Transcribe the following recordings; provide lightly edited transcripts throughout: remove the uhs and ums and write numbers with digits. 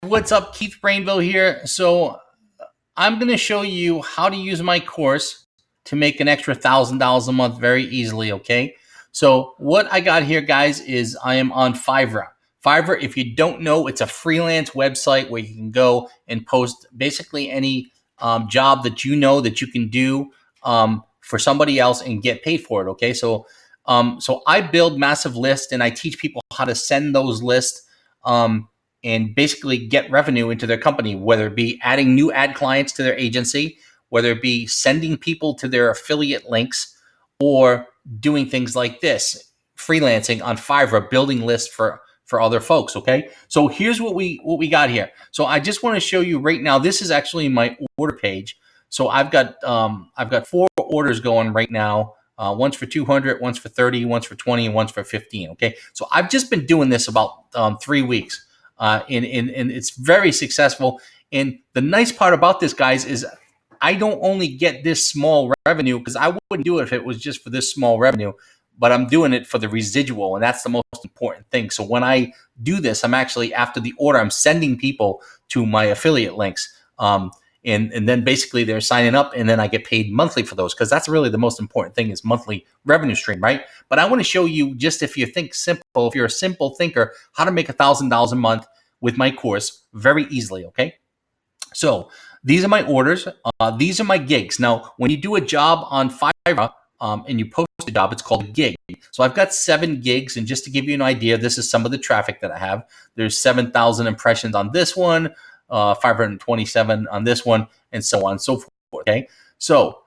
What's up? Keith Brainville here. So I'm going to show you how to use my course to make an extra $1,000 a month very easily, okay? So what I got here, guys, is I am on Fiverr. Fiverr, if you don't know, it's a freelance website where you can go and post basically any job that you know that you can do for somebody else and get paid for it, okay? So I build massive lists and I teach people how to send those lists and basically get revenue into their company, whether it be adding new ad clients to their agency, whether it be sending people to their affiliate links, or doing things like this, freelancing on Fiverr, building lists for other folks. Okay, so here's what we got here. So I just want to show you right now. This is actually my order page. So I've got 4 orders going right now. One's for 200, one's for 30, one's for 20, and one's for 15. Okay, so I've just been doing this about 3 weeks. And it's very successful. And the nice part about this, guys, is I don't only get this small revenue, because I wouldn't do it if it was just for this small revenue, but I'm doing it for the residual, and that's the most important thing. So when I do this, I'm actually, after the order, I'm sending people to my affiliate links. And then basically they're signing up, and then I get paid monthly for those, because that's really the most important thing, is monthly revenue stream, right? But I want to show you, just if you think simple, if you're a simple thinker, how to make $1,000 a month with my course very easily, okay? So these are my orders. These are my gigs. Now, when you do a job on Fiverr and you post a job, it's called a gig. So I've got 7 gigs, and just to give you an idea, this is some of the traffic that I have. There's 7,000 impressions on this one, 527 on this one, and so on and so forth. Okay, so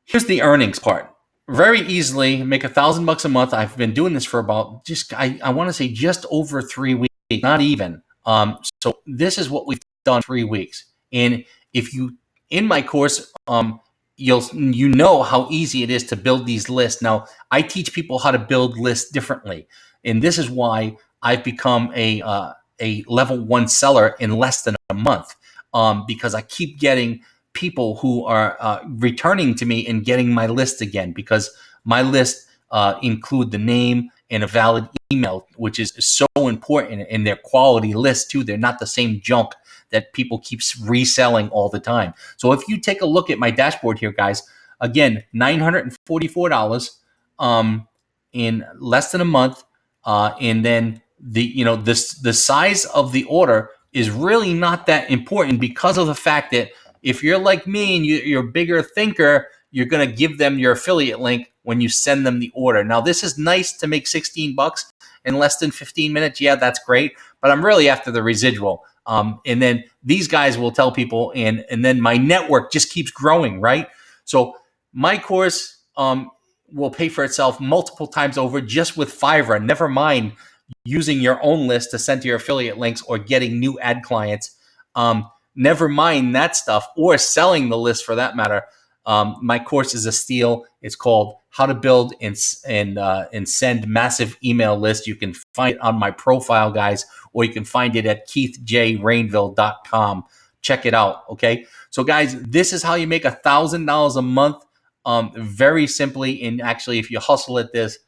here's the earnings part. Very easily make $1,000 a month. I've been doing this for about I want to say just over 3 weeks, not even. So this is what we've done 3 weeks. And if you in my course, you know how easy it is to build these lists. Now I teach people how to build lists differently, and this is why I've become a level 1 seller in less than a month, because I keep getting people who are returning to me and getting my list again, because my list include the name and a valid email, which is so important in their quality list too. They're not the same junk that people keep reselling all the time. So if you take a look at my dashboard here, guys, again, $944 in less than a month, and then the size of the order is really not that important, because of the fact that if you're like me and you're a bigger thinker, you're going to give them your affiliate link when you send them the order. Now, this is nice to make $16 in less than 15 minutes. Yeah, that's great, but I'm really after the residual. And then these guys will tell people, and then my network just keeps growing, right? So my course will pay for itself multiple times over just with Fiverr. Never mind using your own list to send to your affiliate links or getting new ad clients. Never mind that stuff, or selling the list for that matter. My course is a steal. It's called How to Build and Send Massive Email Lists. You can find it on my profile, guys, or you can find it at keithjrainville.com. Check it out, okay? So, guys, this is how you make $1,000 a month very simply. And actually, if you hustle at this,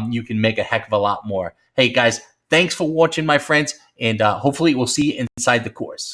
you can make a heck of a lot more. Hey, guys, thanks for watching, my friends, and hopefully we'll see you inside the course.